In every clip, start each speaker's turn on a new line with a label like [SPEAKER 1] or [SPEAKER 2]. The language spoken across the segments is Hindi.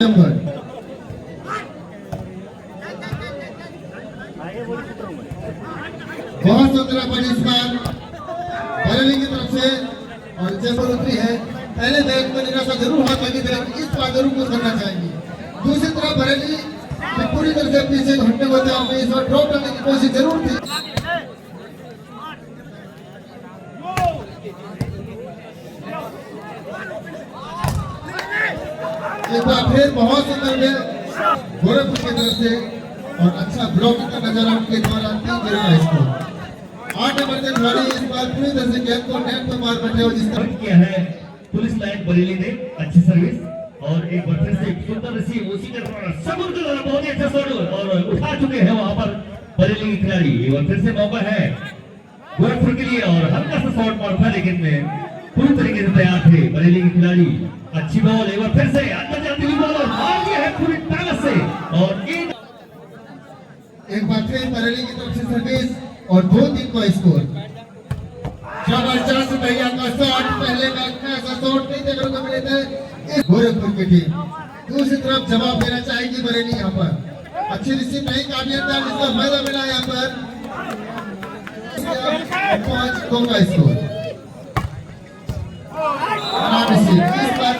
[SPEAKER 1] नंबर बहुत सुंदर पाकिस्तान बरेली की तरफ से और जयपुर उतरी है। पहले बैग में निराशा जरूर हाथ लगी तरफ इस बार जरूर कुछ करना चाहेंगे। दूसरी तरफ बरेली पूरी तरह से पीछे हटने होते हैं, इस बार ड्रॉप करने की कोशिश जरूर थी। एक बार फिर बहुत सुंदर है गोरखपुर की तरफ से और अच्छा ब्लॉकिंग का नजारा उनके द्वारा 3 का स्कोर। 8 नंबर के खिलाड़ी इस बार पूरी तरह से गेंद को नेट पर मार बैठे हो जिसका
[SPEAKER 2] किया है पुलिस लाइन बरेली ने अच्छी सर्विस और एक बार फिर से सुंदर रिसीव उसी के द्वारा सबूत के द्वारा बहुत ही अच्छा शॉट और उठा चुके हैं वहां पर बरेली के खिलाड़ी। एक बार फिर से मौका है गोरखपुर के लिए और हल्का सा शॉट मार था लेकिन पूरी तरीके से तैयार थे बरेली के खिलाड़ी। अच्छी बॉल एक बार फिर से अंदर जाती हुई बॉल और मार दिया है पूरी ताकत से और
[SPEAKER 1] एक बार फिर बरेली की तरफ से सर्विस और 2-3 का स्कोर। जबरदस्त भैया का शॉट, पहले मैच में ऐसा शॉट नहीं देखने को मिले थे गोरखपुर की टीम। दूसरी तरफ जवाब देना चाहेगी बरेली यहाँ पर। अच्छी रिसीव नहीं कामयाब था जिसका फायदा मिला यहाँ पर 5 का स्कोर। इस बार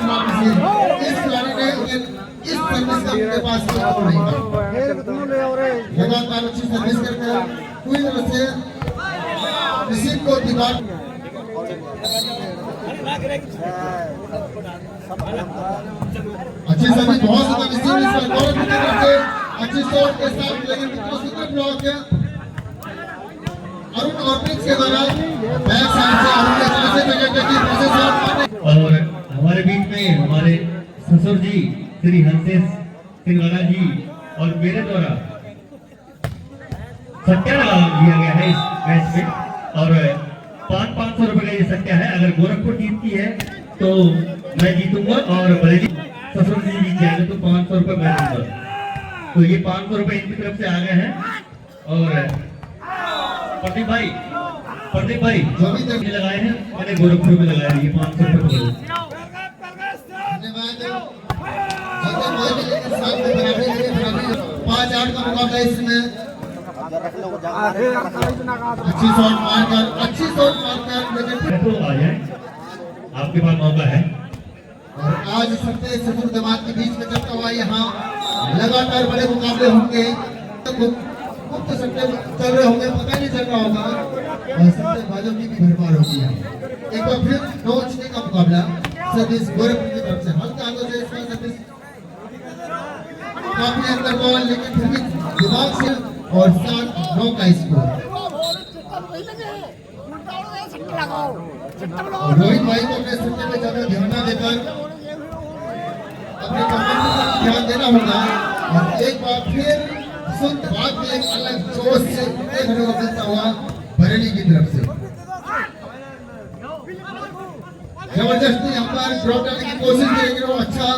[SPEAKER 1] इस खिलाड़ी ने इस सर्विस का उनके पास कोई और नहीं था। लगातार अच्छी सर्विस करके पूरी तरह से रिसीव को दीवार अच्छी सर्विस बहुत ज्यादा रिसीव इस बार गोरखपुर की तरफ से अच्छी शॉट के साथ लेकिन सुंदर ब्लॉक है अरुण ऑर्पिक्स के द्वारा बैक साइड से अरुण ने ऐसे जगह की प्रोसेस शॉट
[SPEAKER 2] और हमारे बीच में हमारे ससुर जी श्री हंसेश सिंगला जी और मेरे द्वारा सट्टा दिया गया है इस मैच में और 500 रुपए का ये सट्टा है। अगर गोरखपुर जीतती है तो मैं जीतूंगा और बरेली ससुर जी जीत जाएंगे तो 500 रुपए मैं दूंगा। तो ये 500 रुपए इनकी तरफ से आ गए हैं और प्रदीप भाई
[SPEAKER 1] जो भी तक
[SPEAKER 2] लगाए हैं मैंने गोरखपुर में लगाए हैं ये 500 रुपए।
[SPEAKER 1] धन्यवाद। 5-8 का मुकाबला इसमें अच्छी शॉट मारकर लेकिन
[SPEAKER 2] तो आ जाए आपके पास मौका है।
[SPEAKER 1] और आज सबसे सफल जमात के बीच में चलता हुआ यहाँ लगातार बड़े मुकाबले होंगे। गुप्त सट्टे चल रहे होंगे, पता नहीं चल रहा होगा और सट्टे बाजों की भी भरमार होगी। एक बार फिर नोचने का मुकाबला सर्विस गोरखपुर की तरफ से हल्का आगे से इसका सर्विस काफी अंदर बॉल लेकिन फिर भी दिमाग से और 7-9 का स्कोर। रोहित भाई को अपने सट्टे में ज्यादा ध्यान न देकर अपने कमांडर पर ध्यान देना होगा। और एक बार फिर बाद में एक अलग जोश से देखने को मिलता हुआ बरेली की तरफ से जबरदस्ती यहाँ पर ड्रॉप करने की कोशिश करेंगे वो अच्छा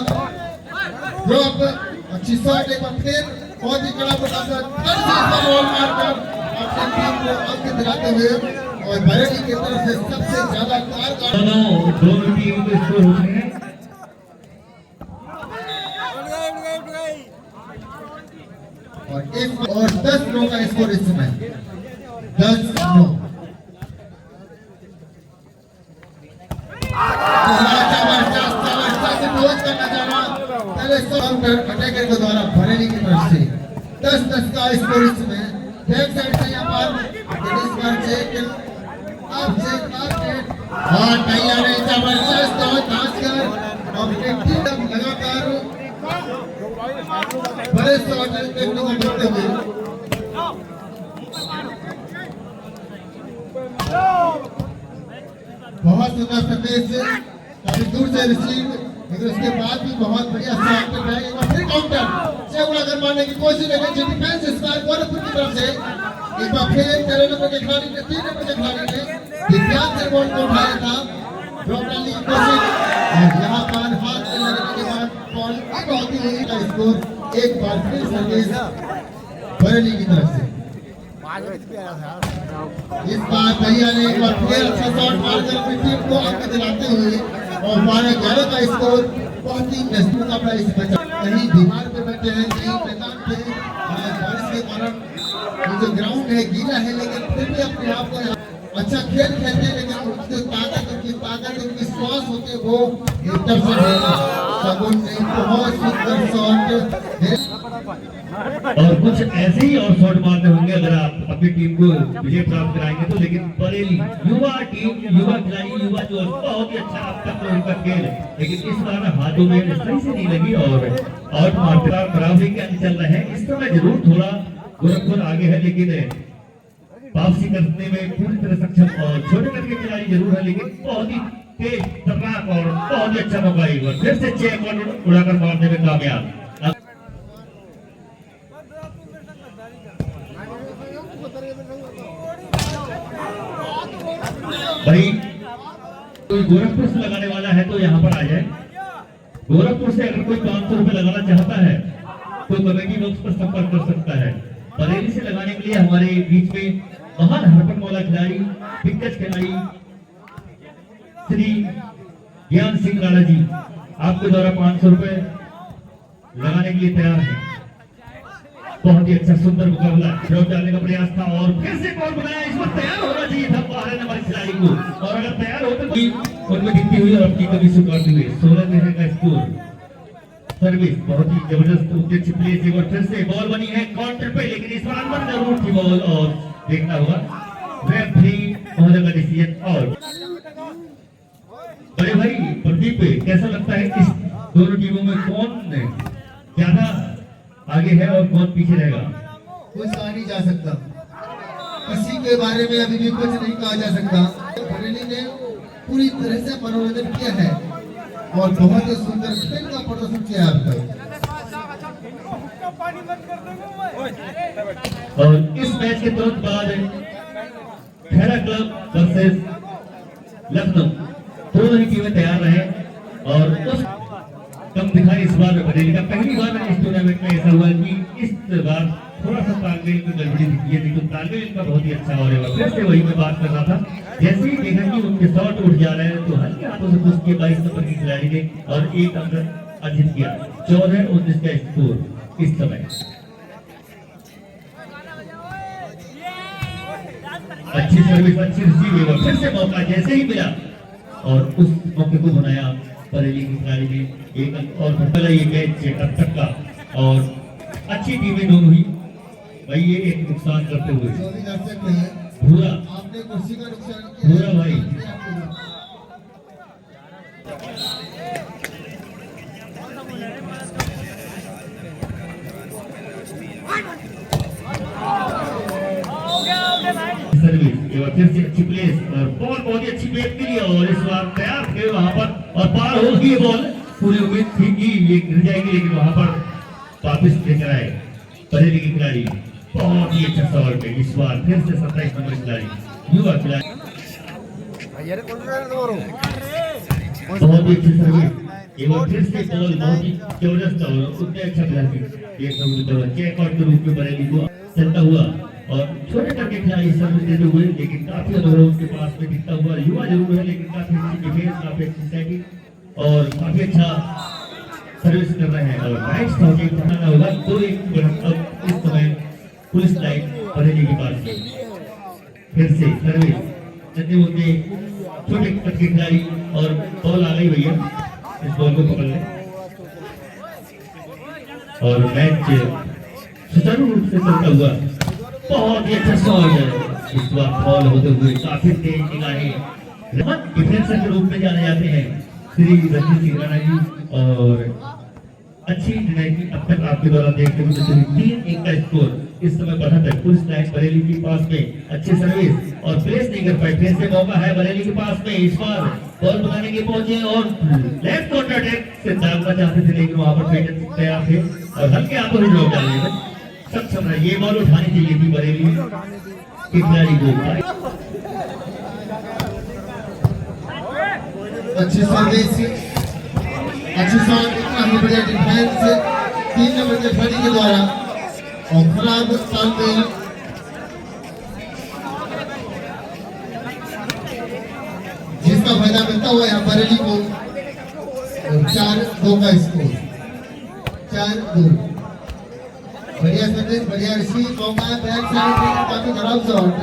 [SPEAKER 1] ड्रॉप अच्छी शॉट एक बार फिर बहुत ही कड़ा मुकाबला बॉल मारकर अपनी टीम को अंक दिलाते हुए और बरेली की तरफ से सबसे ज्यादा
[SPEAKER 2] दोनों टीम के स्कोर हो रहे हैं
[SPEAKER 1] और 10-9 का स्कोर इस समय 10-9। अटैकर के द्वारा बरेली की तरफ से 10-10 का स्कोर इस समय बैक साइड से यहाँ पर इस बार तैयार है जबरदस्त और खासकर अपने टीम लगातार बड़े शॉट देखने को मिलते हुए बहुत सुंदर सर्विस काफी दूर से रिसीव लेकिन उसके बाद भी बहुत बढ़िया शॉट है। एक बार फिर काउंटर से उड़ाकर मारने की कोशिश लेकिन डिफेंस इस बार गोरखपुर की तरफ से एक बार फिर 13 नंबर के खिलाड़ी ने 3 नंबर के खिलाड़ी ने दिव्यांग से बॉल को उठाया था ड्रॉप डालने की कोशिश और यहाँ पर हाथ में लगने के बाद बॉल आगे होती है का स्कोर एक बार फिर सर्विस बरेली की तरफ से। इस बार भैया ने एक बार फिर अच्छा शॉट मारकर अपनी टीम को आगे दिलाते हुए और 12-11 का स्कोर बहुत ही मजबूत मुकाबला इस मैच कहीं दीवार पे बैठे हैं, कहीं मैदान पे, बारिश के कारण ये जो ग्राउंड है गीला है, लेकिन फिर भी अपने आप को अच्छा खेल खेलते हैं, लेकिन उनकी ताकत उनकी श्वास होते वो इंटरसेप्ट है। सगुन ने बहुत सुंदर शॉट
[SPEAKER 2] और कुछ ऐसे ही और शॉट मारने होंगे अगर आप अपनी टीम को विजय प्राप्त कराएंगे तो। लेकिन बरेली युवा टीम, युवा खिलाड़ी, युवा जो बहुत ही अच्छा अब तक उनका खेल, लेकिन इस बार हाथों में सही से नहीं लगी और आउट मारते बराबरी के अंक चल रहे हैं। इस समय जरूर थोड़ा गोरखपुर आगे है, लेकिन वापसी करने में पूरी तरह सक्षम और छोटे कद के खिलाड़ी जरूर है, लेकिन बहुत ही तेज खतरनाक और बहुत ही अच्छा मौका एक बार फिर से चेक उड़ाकर मारने में कामयाब। भाई कोई गोरखपुर से लगाने वाला है तो यहाँ पर आ जाए। गोरखपुर से अगर कोई 500 रुपए लगाना चाहता है तो कमेटी बॉक्स पर संपर्क कर सकता है। बरेली से लगाने के लिए हमारे बीच में महान हरपन वाला खिलाड़ी, दिग्गज खिलाड़ी श्री ज्ञान सिंह राणा जी आपके द्वारा 500 रुपए लगाने के लिए तैयार है। बहुत ही अच्छा सुंदर मुकाबला शॉट डालने का प्रयास था और फिर से बॉल बनाया। इस पर तैयार होना चाहिए था बाहर नंबर खिलाड़ी को, और अगर तैयार होते तो उनमें दिखती हुई और अपनी कमी स्वीकारती हुई 16 रन का स्कोर। सर्विस बहुत ही जबरदस्त उद्देश्य प्लेस, एक बार फिर से बॉल बनी है काउंटर पे, लेकिन इस बार अंदर जरूर थी बॉल और देखना होगा रेफरी महोदय का डिसीजन। और अरे भाई प्रदीप, कैसा लगता है इस दोनों टीमों में कौन ज्यादा आगे है और कौन पीछे रहेगा?
[SPEAKER 1] कुछ कहा नहीं जा सकता, किसी के बारे में अभी भी कुछ नहीं कहा जा सकता। बरेली ने पूरी तरह से मनोरंजन किया है और बहुत ही सुंदर खेल का प्रदर्शन किया है अब तक।
[SPEAKER 2] और इस मैच के तुरंत बाद खैरा क्लब वर्सेस लखनऊ दोनों ही टीमें तैयार रहे और उस कम दिखाई इस बार बरेली का। पहली बार इस टूर्नामेंट में ऐसा हुआ कि इस बार थोड़ा सा तालमेल में गड़बड़ी दिखी है, नहीं तो तालमेल इनका बहुत ही अच्छा हो रहा है। फिर से वही मैं बात कर रहा था, जैसे ही देखा कि उनके शॉट उठ जा रहे हैं तो हल्के हाथों से पुश किया 22 नंबर की खिलाड़ी ने और एक अंक अर्जित किया। 14-19 का स्कोर इस समय। अच्छी सर्विस, अच्छी रिसीव, फिर से मौका जैसे ही मिला और उस मौके को बनाया बरेली की खिलाड़ी ने एक अंक और पहला ये मैच अब तक का। और अच्छी टीमें दोनों ही भाई ये एक नुकसान करते हुए
[SPEAKER 1] जो भी दर्शक हैं,
[SPEAKER 2] पूरा
[SPEAKER 1] आपने कुर्सी का नुकसान किया
[SPEAKER 2] पूरा भाई सर्विस फिर से अच्छी प्लेस और बॉल बहुत ही अच्छी बैट के लिए और इस बार तैयार थे वहां पर और पार हो गई बॉल। पूरी उम्मीद थी कि ये गिर जाएगी, लेकिन वहां पर वापिस लेकर आए बरेली की खिलाड़ी। बहुत ही अच्छा सवाल पे इस बार फिर से 27 नंबर खिलाड़ी, युवा खिलाड़ी, बहुत ही अच्छी सर्विस। एक बार फिर से बॉल बहुत ही जबरदस्त और उतने अच्छा खिलाड़ी चेक आउट के रूप में बरेली को चलता हुआ और छोटे करके खिलाड़ी सर्विस देते हुए, लेकिन काफी अनुभव उनके पास में दिखता हुआ। युवा जरूर है लेकिन काफी अच्छी डिफेंस, काफी अच्छी सेटिंग और काफी अच्छा सर्विस कर रहे हैं। और मैच स्टॉपिंग बनाना होगा तो एक इस समय पुलिस लाइन बरेली के पास फिर से सर्विस चलते होते छोटे कद के खिलाड़ी और बॉल आ गई भैया, इस बॉल को पकड़ लें और मैच सुचारू रूप से चलता हुआ। बहुत ही अच्छा शॉट है इस बार बॉल होते हुए, काफी तेज निगाहें डिफेंसर के रूप में जाने जाते हैं श्री रंजीत सिंह राणा जी। और अच्छी डिनाइटी अब तक आपके द्वारा देखने को मिलती है। 3-1 का स्कोर इस समय बढ़ा है। पुलिस लाइन बरेली के पास में अच्छी सर्विस और प्रेस नहीं कर पाई, फिर से मौका है बरेली के पास में। इस बार बॉल बनाने के पहुंचे और लेफ्ट काउंटर अटैक से दागना चाहते थे, लेकिन वहां पर पेटेंट तैयार थे और हल्के हाथों में ड्रॉप डालने में सक्षम है। ये बॉल उठानी चाहिए थी बरेली के खिलाड़ी को।
[SPEAKER 1] अच्छी सर्विस, अच्छी शॉट, काफी बढ़िया डिफेंस 3 नंबर के खिलाड़ी के द्वारा और खराब तालमेल। जिसका फायदा मिलता हुआ यहाँ बरेली को 4-2 का स्कोर। 4-2। बढ़िया सर्विस, बढ़िया रिसीव, मौका बैक साइड में काफी खराब शॉट।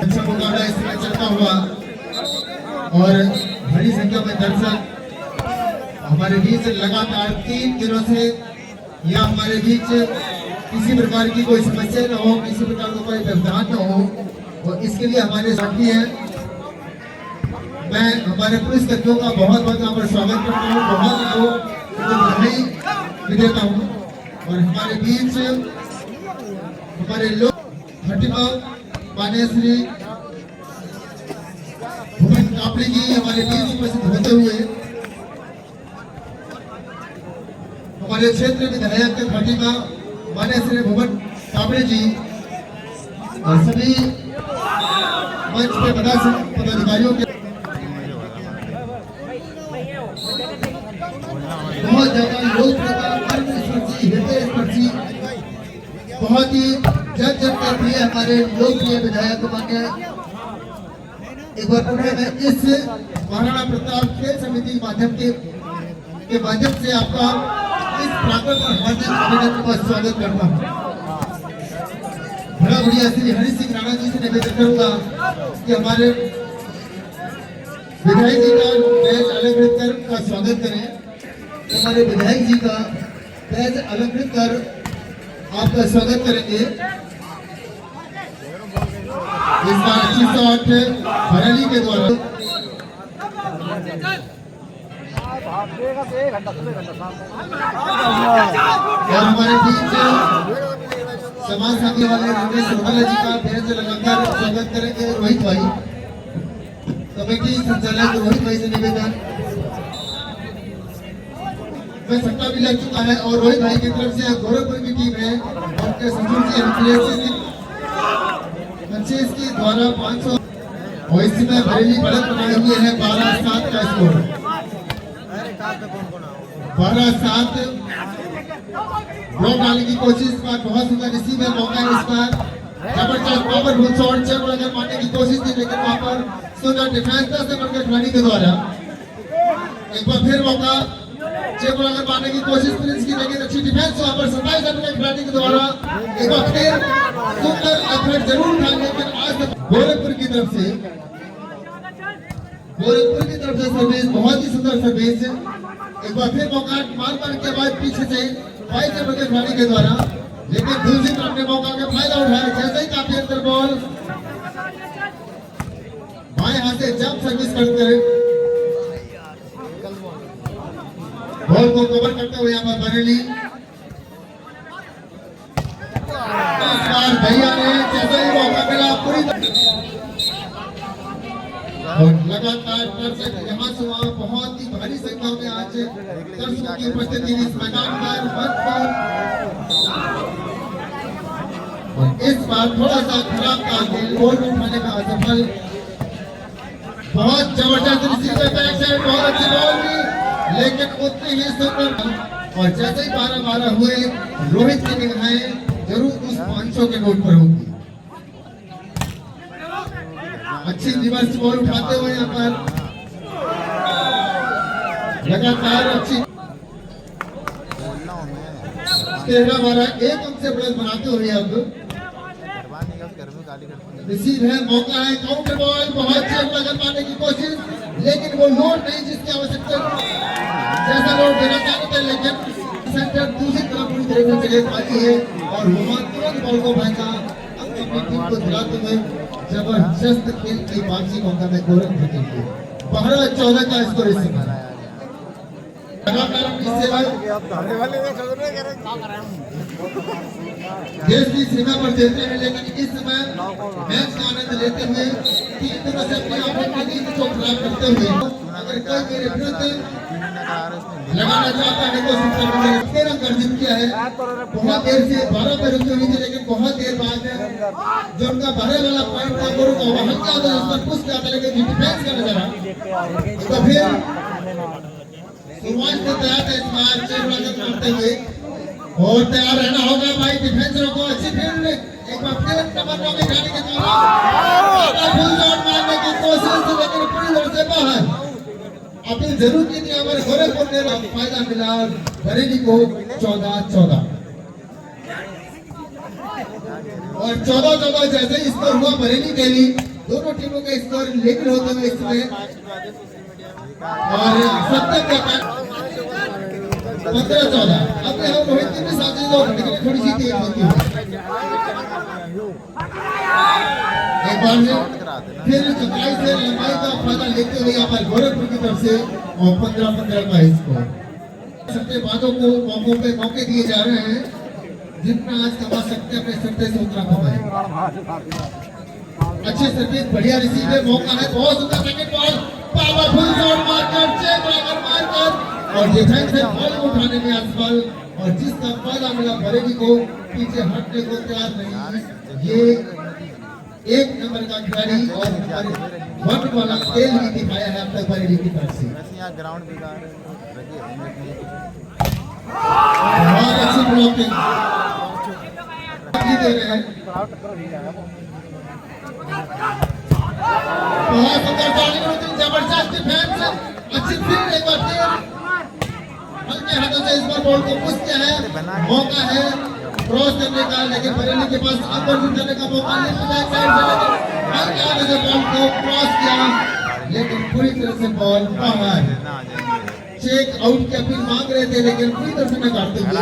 [SPEAKER 1] अच्छा मुकाबला इस समय चलता हुआ और बड़ी संख्या में दर्शक हमारे बीच लगातार 3 दिनों से या हमारे बीच किसी प्रकार की कोई समस्या न हो, किसी प्रकार का कोई व्यवधान न हो, और इसके लिए हमारे साथी हैं। मैं हमारे पुलिस कर्मियों का बहुत बहुत यहाँ पर स्वागत करता हूँ, बहुत बधाई भी देता हूँ। और हमारे बीच हमारे लोग खटिमा माननीय श्री भुवन कापड़ी जी हमारे बीच उपस्थित होते हुए हमारे क्षेत्र विधायक खटिमा माननीय श्री भुवन कापड़ी जी और सभी मंच के पदाधिकारियों के बहुत ज्यादा लोकप्रियता, कर्मस्पर्शी, हृदयस्पर्शी, बहुत ही जन के प्रिय हमारे लोकप्रिय विधायक मान्य। एक बार पुनः मैं इस महाराणा प्रताप खेल समिति के माध्यम से आपका इस प्रांगण पर हार्दिक अभिनंदन का स्वागत करता हूँ। बड़ा बढ़िया श्री हरि सिंह राणा जी से निवेदन करूंगा कि हमारे विधायक जी का बैज अलंकृत कर का स्वागत करें। हमारे विधायक जी का बैज अलंकृत कर आपका स्वागत करेंगे। इस बार अच्छी शॉट बरेली के द्वारा और हमारे बीच समाज साथी वाले रमेश रोहला जी का बैज लगाकर स्वागत करेंगे। रोहित भाई, कमेटी संचालक रोहित भाई से निवेदन। मैं सट्टा भी लग चुका है और रोहित भाई की तरफ से गोरखपुर की टीम है और उनके ससुर जी अंशेष की द्वारा 500 और इस समय बरेली बढ़त बनाए हुए हैं 12-7 का स्कोर। 12-7 ब्लॉक डालने की कोशिश पर बहुत सुंदर रिसीव है, मौका है इस पर जबरदस्त पावरफुल शॉट चेक अगर मारने की कोशिश की, लेकिन वहां पर सुंदर डिफेंस 10 नंबर के खिलाड़ी के द्वारा एक बार फिर मौका चेक अगर मारने की कोशिश प्रिंस की, लेकिन अच्छी डिफेंस वहां पर 27 नंबर के खिलाड़ी के द्वारा एक बार फिर सुंदर एफर्ट जरूर था। लेकिन आज गोरखपुर की तरफ से सर्विस, बहुत ही सुंदर सर्विस, एक बार फिर मौका मार के बाद पीछे से 22 नंबर के खिलाड़ी के द्वारा, लेकिन दूसरी तरफ ने मौका का फायदा उठाया। जैसे ही काफी अंदर बॉल बाएं हाथ से जंप सर्विस करते बॉल को कवर करते हुए यहाँ पर बरेली इस बार भैया ने जैसे ही मौका मिला पूरी और लगातार दर्शक यहाँ से वहाँ बहुत ही भारी संख्या में आज दर्शकों की उपस्थिति इस मैदान पर मंच पर। इस बार थोड़ा सा खराब था, गोल उठाने का असफल। बहुत जबरदस्त रिसीव बैक साइड, बहुत अच्छी बॉल भी, लेकिन उतनी ही सुंदर। और जैसे ही 12-12 हुए, रोहित की निगाहें जरूर उस 500 के नोट पर होगी। अच्छी रिवर्स बॉल उठाते हुए यहाँ पर लगातार अच्छी 13-12 एक अंक से प्लस बनाते हुए अब रिसीव है, मौका है, काउंटर बॉल, बहुत चेक लगन मारने की कोशिश, लेकिन वो लोड नहीं जिसकी आवश्यकता जैसा लोड देना चाहते थे, लेकिन सेंटर दूसरी तरफ पूरी तरीके से खाली है और वो तुरंत बॉल को फेंका। अपनी टीम को दिलाते हुए जबरदस्त खेल की वापसी मौका में गोरखपुर के लिए 12-14 का स्कोर इस समय। लगातार अपनी सेवा देश की सीमा पर देते हैं, लेकिन इस समय मैच का आनंद लेते हुए तीन दिनों से अपने आप की नींद को खराब करते हुए अगर कोई मेरे विरुद्ध लगाना चाहता है तो सिस्टम ने तेरा गर्जित किया है। बहुत देर से 12 पे रुकी हुई थी, लेकिन बहुत देर बाद जो उनका भरे वाला पॉइंट था गुरु का वहां क्या था, उस पर पुश किया था, लेकिन डिफेंस का नजर आ तो फिर शुरुआत से तैयार है इस बार चेक मारते हुए और तैयार रहना होगा भाई। डिफेंसरों को अच्छी फील्ड एक बार फिर नंबर 9 के खाने के दौरान फुल शॉट मारने की कोशिश, लेकिन पूरी तरह से बाहर। अपील जरूर की थी हमारे गोरखपुर ने, फायदा मिला बरेली को 14-14 और 14-14 जैसे स्कोर हुआ बरेली के लिए। दोनों टीमों के स्कोर लेकिन होते हुए इसमें और 15-14 अब यहाँ रोहित की भी साथ थोड़ी सी तेज होती है। एक बार फिर चौथाई से लंबाई का फायदा लेते हुए यहाँ पर गोरखपुर की तरफ से और 15-15 का स्कोर। सट्टे बाजों को मौकों पे मौके दिए जा रहे हैं, जितना आज कमा सकते हैं अपने सट्टे से उतना कमाए। अच्छे सर्विस, बढ़िया रिसीव है, मौका है, बहुत सुंदर सेकंड बॉल, पावरफुल शॉट मारकर चेक मारकर और डिफेंस से बॉल उठाने में असफल और जिसका फायदा मिला बरेली को पीछे हटने को तैयार नहीं। ये एक नंबर का खिलाड़ी और नंबर 1 वाला खेल भी दिखाया है अब तक बरेली की तरफ से।
[SPEAKER 3] ग्राउंड भी
[SPEAKER 1] बहुत अच्छी ब्लॉकिंग दे रहे हैं, बहुत सुंदर जबरदस्त डिफेंस, अच्छी फील्ड। एक बार फिर हल्के हाथों से इस बार बॉल को पुश किया है, मौका है क्रॉस करने का, लेकिन बरेली के पास अंदर करने का मौका नहीं मिला। साइड से लेकिन हल्के हाथों से बॉल को क्रॉस किया, लेकिन पूरी तरह से बॉल बाहर। चेक आउट की अपील मांग रहे थे, लेकिन पूरी तरह से न काटते हुए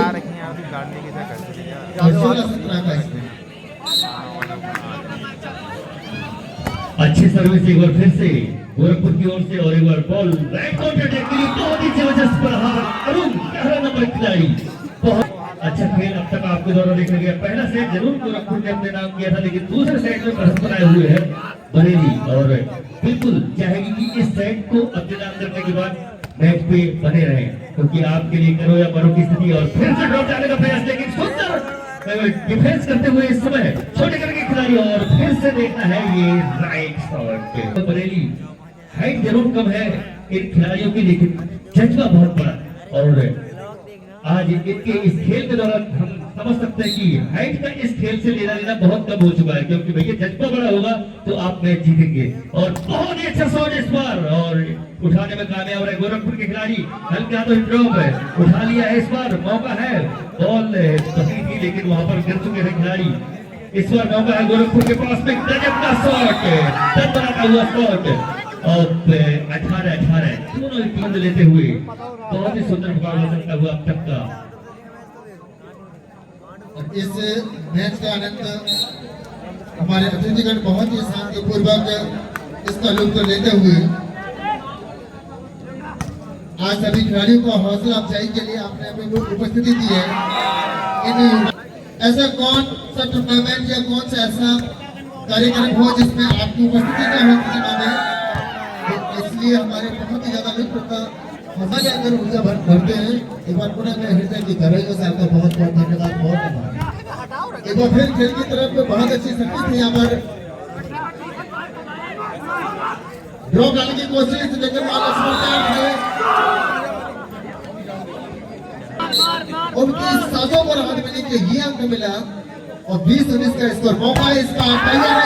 [SPEAKER 1] 16-17 का इसमें
[SPEAKER 2] अच्छी सर्विस एक बार फिर से गोरखपुर की ओर से और एक बार बॉल राइट काउंटर अटैक के लिए बहुत ही जबरदस्त प्रहार अरुण 11 नंबर खिलाड़ी। बहुत अच्छा खेल अब तक आपके द्वारा देखा गया। पहला सेट जरूर गोरखपुर ने अपने नाम किया था, लेकिन दूसरे सेट में बढ़त बनाए हुए है बरेली और बिल्कुल चाहेगी कि इस सेट को अपने नाम करने के बाद मैच पे बने रहे, क्योंकि आपके लिए करो या मरो की स्थिति। और फिर से ड्रॉप डालने का प्रयास, लेकिन सुंदर डिफेंस करते हुए इस समय छोटे करके खिलाड़ी और फिर से देखना है ये राइट शॉट। बरेली हाइट जरूर कम है इन खिलाड़ियों की, लेकिन जज्बा बहुत बड़ा और आज इनके इस खेल के दौरान हम समझ सकते हैं कि हाइट का इस खेल से लेना देना बहुत कम हो चुका है, क्योंकि भैया जज्बा बड़ा होगा तो आप मैच जीतेंगे। और बहुत ही अच्छा शॉट इस बार और उठाने में कामयाब रहे गोरखपुर के खिलाड़ी। हल्के हाथों से ड्रॉप है, उठा लिया है, इस बार मौका है, बॉल सही थी लेकिन वहां पर गिर चुके हैं खिलाड़ी। इस बार मौका है गोरखपुर के पास में, गजब का शॉट, बनाता हुआ शॉट और 18-18 दोनों गेंद लेते हुए बहुत ही सुंदर मुकाबला चलता हुआ अब तक का।
[SPEAKER 1] इस मैच का आनंद हमारे अतिथिगण बहुत ही शांतिपूर्वक इसका लुत्फ लेते हुए आज सभी खिलाड़ियों को हौसला अफजाई के लिए आपने अपनी उपस्थिति दी है। ऐसा कौन सा टूर्नामेंट या कौन सा ऐसा कार्यक्रम हो जिसमें आपकी उपस्थिति न हो, इसलिए हमारे बहुत ही ज्यादा लुत्फ होता, हमारे अंदर ऊर्जा भरते हैं। एक बार पुनः मैं हृदय की गहराइयों से आपका बहुत बहुत धन्यवाद, बहुत धन्यवाद। एक बार फिर खेल की तरफ बहुत अच्छी सर्विस थी, यहाँ पर ड्रॉप डालने की कोशिश, लेकिन उनकी साजों को राहत मिली कि ये अंक मिला और 20-19 का स्कोर। मौका है इसका,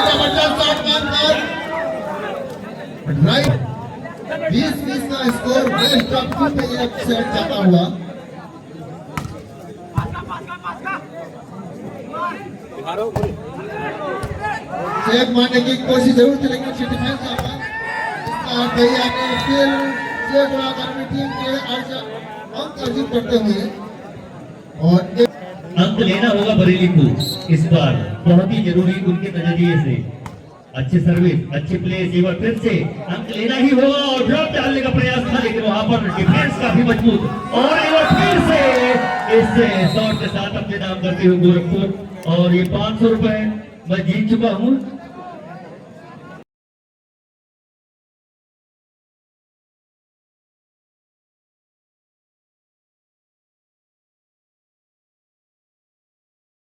[SPEAKER 1] जबरदस्त शॉट मारकर राइट 20-20 का स्कोर बेस्ट ऑफ 2 पे ये सेट जाता हुआ। चेक मारने की कोशिश जरूर थी, लेकिन अच्छी डिफेंस यहाँ पर भैया ने फिर चेक उड़ाकर टीम के अंक अर्जित करते हुए और
[SPEAKER 2] अंक लेना होगा बरेली को इस बार, बहुत ही जरूरी उनके नजरिए से। अच्छी सर्विस, अच्छी प्ले, एक बार फिर से अंक लेना ही होगा और ड्रॉप डालने का प्रयास था, लेकिन वहां पर डिफेंस काफी मजबूत और एक बार फिर से इस शॉट के साथ अपने नाम करते हुए गोरखपुर। और ये 500 रुपए मैं जीत चुका हूँ।